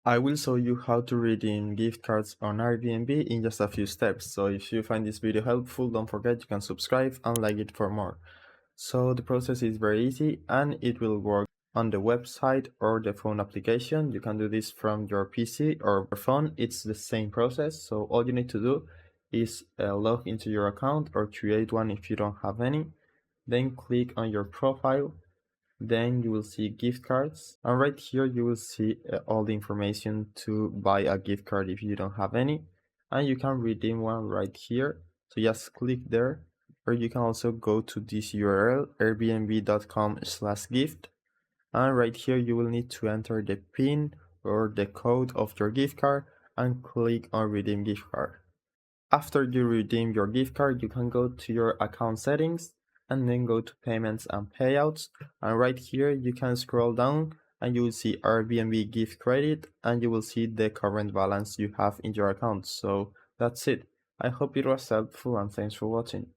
I will show you how to redeem gift cards on Airbnb in just a few steps. So if you find this video helpful, don't forget you can subscribe and like it for more. So the process is very easy and it will work on the website or the phone application. You can do this from your PC or your phone. It's the same process. So all you need to do is log into your account or create one if you don't have any. Then click on your profile. Then you will see gift cards, and right here you will see all the information to buy a gift card if you don't have any, and you can redeem one right here. So just click there, or you can also go to this URL airbnb.com/gift, and right here you will need to enter the PIN or the code of your gift card and click on redeem gift card. After you redeem your gift card, you can go to your account settings and then go to payments and payouts. And right here, you can scroll down and you will see Airbnb gift credit and you will see the current balance you have in your account. So that's it. I hope it was helpful and thanks for watching.